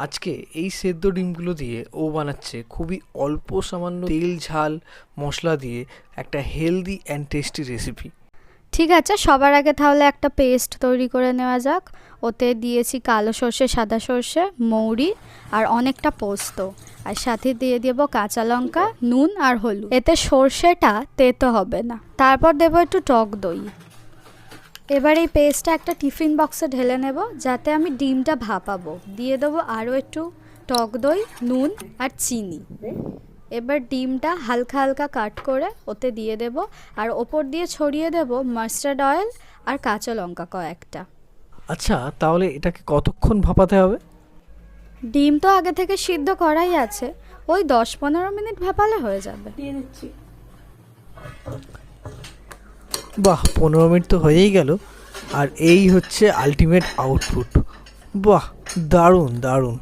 আজকে এই সেদ্ধ ডিমগুলো দিয়ে ও বানাচ্ছে খুবই অল্প সামান্য তেল ঝাল মশলা দিয়ে একটা হেলদি অ্যান্ড টেস্টি রেসিপি। ঠিক আছে, সবার আগে তাহলে একটা পেস্ট তৈরি করে নেওয়া যাক। ওতে দিয়েছি কালো সর্ষে, সাদা সর্ষে, মৌরি আর অনেকটা পোস্ত, আর সাথে দিয়ে দেবো কাঁচা লঙ্কা, নুন আর হলুদ। এতে সর্ষেটা তেতো হবে না। তারপর দেবো একটু টক দই। এবার এই পেস্টটা একটা টিফিন বক্সে ঢেলে নেব, যাতে আমি ডিমটা ভাপাবো। দিয়ে দেবো আরও একটু টক দই, নুন আর চিনি। এবার ডিমটা হালকা হালকা কাট করে ওতে দিয়ে দেব, আর ওপর দিয়ে ছড়িয়ে দেব মাস্টার্ড অয়েল আর কাঁচা লঙ্কা কয়েকটা। আচ্ছা, তাহলে এটাকে কতক্ষণ ভাপাতে হবে? ডিম তো আগে থেকে সিদ্ধ করাই আছে, ওই 10-15 মিনিট ভাপালে হয়ে যাবে। বাহ, 15 মিনিট তো হয়েই গেল, আর এই হচ্ছে আলটিমেট আউটপুট। বাহ, দারুণ দারুণ।